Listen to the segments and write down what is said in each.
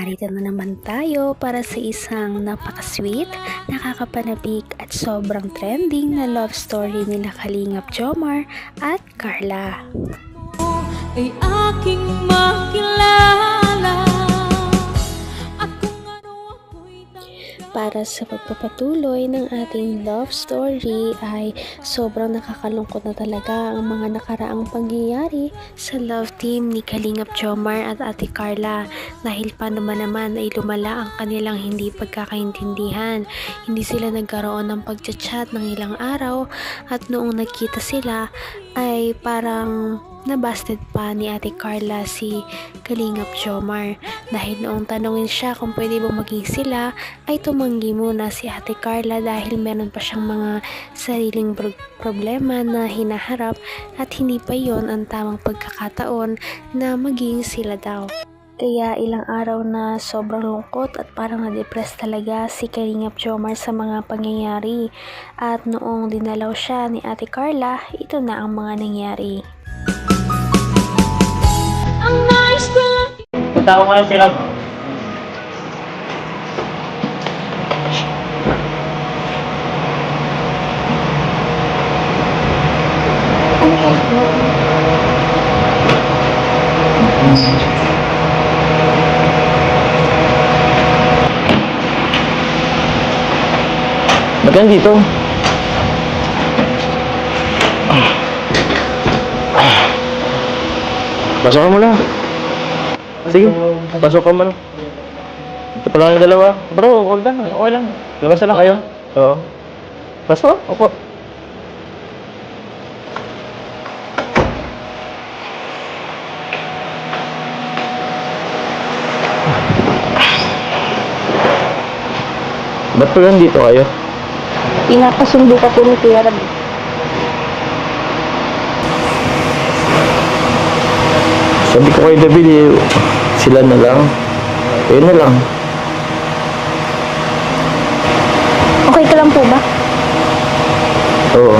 narito na naman tayo para sa isang napaka-sweet, nakakapanabik at sobrang trending na love story nila Kalingap Jomar at Carla. Ay aking makilala. Para sa pagpapatuloy ng ating love story ay sobrang nakakalungkot na talaga ang mga nakaraang pangyayari sa love team ni Kalingap Jomar at Ate Carla dahil pa naman ay lumala ang kanilang hindi pagkakaintindihan. Hindi sila nagkaroon ng pagchat-chat ng ilang araw at noong nagkita sila ay parang nabasted pa ni Ate Carla si Kalingap Jomar dahil noong tanongin siya kung pwede ba maging sila ay tumanggi muna si Ate Carla dahil meron pa siyang mga sariling problema na hinaharap at hindi pa yon ang tamang pagkakataon na maging sila daw. Kaya ilang araw na sobrang lungkot at parang na-depress talaga si Kalingap Jomar sa mga pangyayari at noong dinalaw siya ni Ate Carla, ito na ang mga nangyari. Punta ko ngayon sila. Ba't yan dito? Pasok ka muna. Sige, pasok ka muna. Ito pa lang yung dalawa. Bro, huwag na. Okay lang. Labas na lang kayo. Oo. Pasok? Opo. Ba't pa lang dito kayo? Pinapasundo ka po ni Kuya Rab. Sabi ko kay David, sila na lang. Ayun na lang. Okay ka lang po ba? Oo.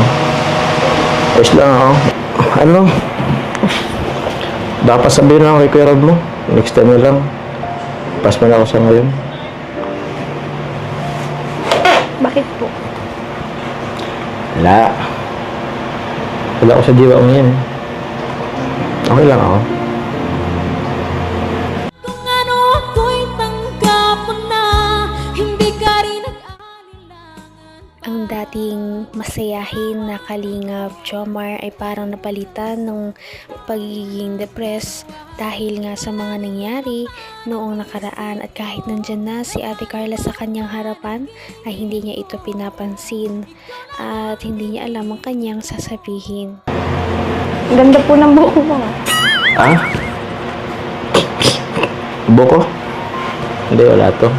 Ayos lang ako. Ano? Dapat sabihin lang kay Kuya Rab mo. Next time na lang. Pass mo na ako sa ngayon. Bakit po? Wala. Wala ako sa diwa mo yan. Okay lang ako. Kung ano ako'y tanggap mo na, hindi ka rin nag-aalilangan. Ang dating masayahin na Kalingap Jomar ay parang napalitan ng pagiging depressed dahil nga sa mga nangyari noong nakaraan at kahit nandyan na si Ate Carla sa kanyang harapan ay hindi niya ito pinapansin at hindi niya alam ang kanyang sasabihin. Ganda po ng buhok mo. Ah? Buko? Hindi, wala to.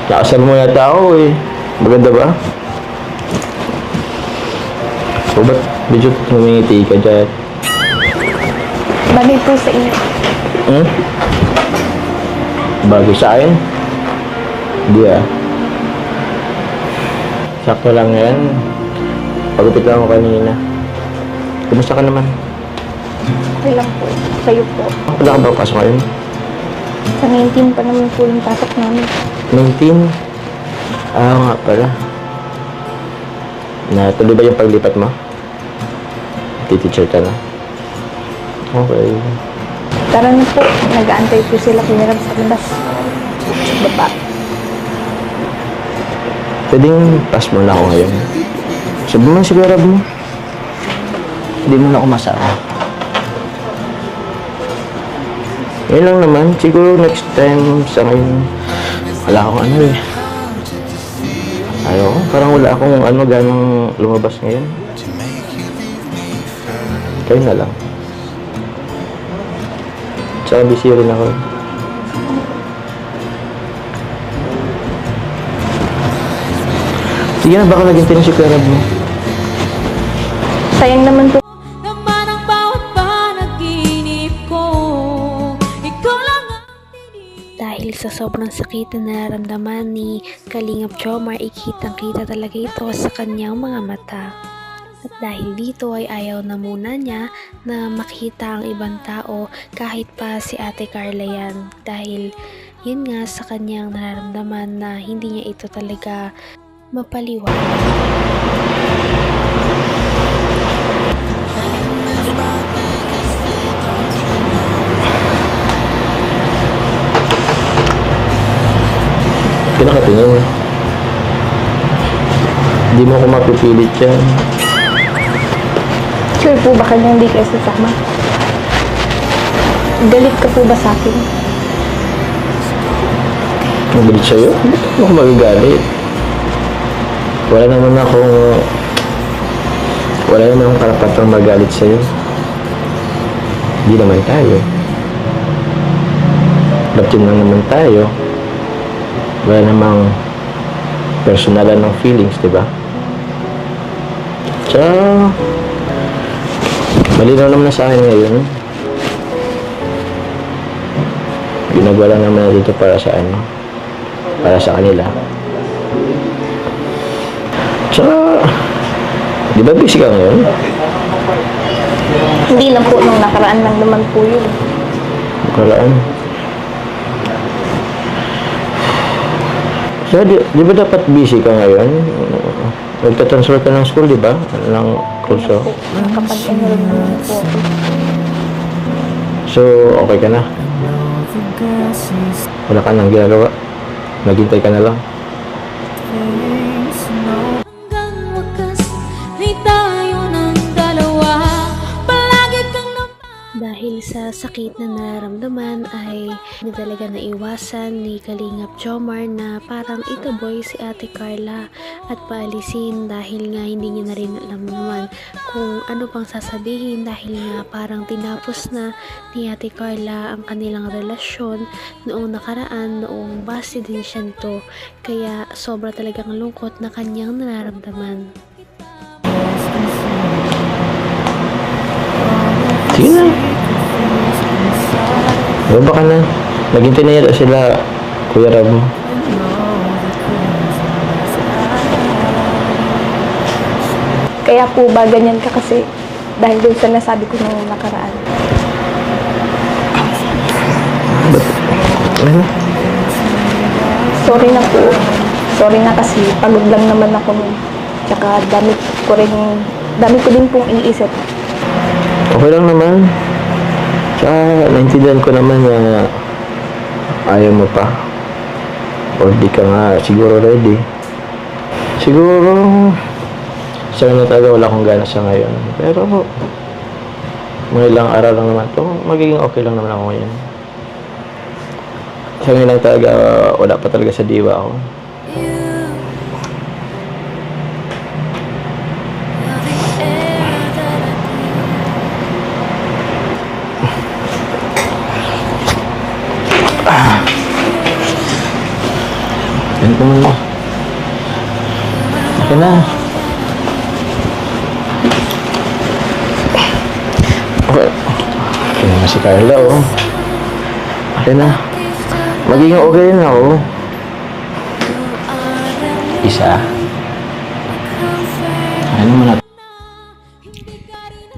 Nakasal mo yata ako eh. Maganda ba? So, ba't medyo humingiti ka dyan? Bagay po sa inyo. Hmm? Bagay sa akin? Hindi ah. Sakto lang yan. Pagupit lang ako kanina. Kumusta ka naman? Okay lang po. Sa'yo po. Wala ka ba pasok ngayon? Sa 19 pa naman po yung pasok namin. 19? Ah, nga pala. Natuloy ba yung paglipat mo? Teacher ka na? Okay. Tara na po. Nag-aantay po sila Kuya Rab sa labas. Baba. Pwedeng pass mo na ako ngayon. Sabi mo si Kuya Rab mo. Hindi mo na ako masama. Ngayon lang naman. Siguro next time sa ngayon. Wala akong ano eh. Ayaw. Parang wala akong ano ganang lumabas ngayon. Kayo na lang. Tsaka busy rin ako. Sige na, baka naging tinan si Kuya Rab mo. Sayang naman po. Naman ang bawat panaginip ko, ikaw lang ang Dahil sa sobrang sakit na nararamdaman ni Kalingap Jomar, ikitang-kita talaga ito sa kanyang mga mata. At dahil dito ay ayaw na muna niya na makita ang ibang tao kahit pa si Ate Carla yan. Dahil Yun nga sa kanyang nararamdaman na hindi niya ito talaga mapaliwanag. Pinakatingin. Hindi mo ako mapipilit yan. Sure po ba kanya hindi kayo sasama? Galit ka po ba sa akin? Magalit sa'yo? Ba't ako magagalit? Wala naman akong karapatang magalit sa'yo. Hindi naman tayo. Love team lang naman tayo. Wala namang personalan ng feelings, di ba? Tsaka, malinaw naman na sa akin ngayon. Ginagawa lang naman na dito para sa ano? Para sa kanila. Tsaka, di ba busy ka ngayon? Hindi lang po, nung nakaraan lang naman po yun. Nakaraan? So, di ba dapat busy ka ngayon? Magta-transfer ka ng school, di ba? Ng kurso. Nakapag-enroll naman po ako. So, okay ka na? Wala ka nang ginagawa? Naghintay ka na lang? Hanggang wakas ay tayo ng dalawa. Palagi kang Dahil sa sakit na nararamdaman ay hindi talaga naiwasan ni Kalingap Jomar na parang itaboy si Ate Carla at paalisin dahil nga hindi niya na rin alam naman kung ano pang sasabihin dahil nga parang tinapos na ni Ate Carla ang kanilang relasyon noong nakaraan, noong base din siya nito, kaya sobra talagang lungkot na kanyang nararamdaman. Sige na. Baba ka na. Naghintay na yata sila, Kuya Rab mo. Kaya po ba ganyan ka kasi dahil doon sa nasabi ko nung nakaraan? Ano? Sorry na po. Sorry na kasi pagod lang naman ako nun. Tsaka dami ko din pong iniisip. Okay lang naman. Tsaka, naintindihan ko naman na ayaw mo pa. Or di ka nga siguro ready. Siguro, sana na talaga wala akong gana sa ngayon. Pero, mga ilang araw lang naman to, magiging okay lang naman ako ngayon. Sa ngayon lang talaga, wala pa talaga sa diwa ako. Yan ko muna. Okay na. Okay. Okay na si Carla, oh. Okay na. Magiging okay na ako. Isa. Ano mo na?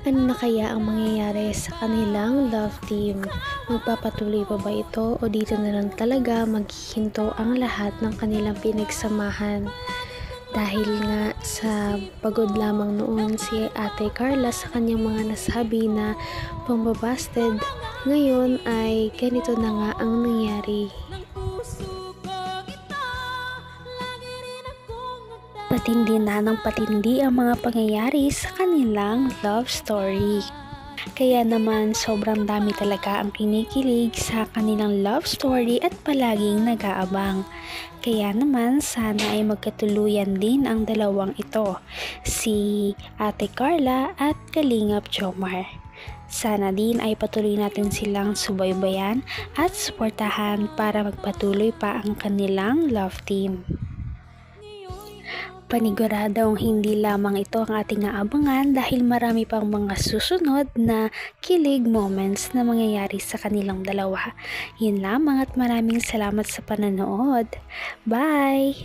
Ano na kaya ang mangyayari sa kanilang love team? Magpapatuloy pa ba ito o dito na lang talaga maghihinto ang lahat ng kanilang pinagsamahan? Dahil nga sa pagod lamang noon si Ate Carla sa kanyang mga nasabi na pambabasted, ngayon ay ganito na nga ang nangyari. Patindi na ng patindi ang mga pangyayari sa kanilang love story. Kaya naman sobrang dami talaga ang kinikilig sa kanilang love story at palaging nag-aabang. Kaya naman sana ay magkatuluyan din ang dalawang ito, si Ate Carla at Kalingap Jomar. Sana din ay patuloy natin silang subaybayan at suportahan para magpatuloy pa ang kanilang love team. Paniguradong hindi lamang ito ang ating aabangan dahil marami pang mga susunod na kilig moments na mangyayari sa kanilang dalawa. Yun lamang at maraming salamat sa pananood. Bye!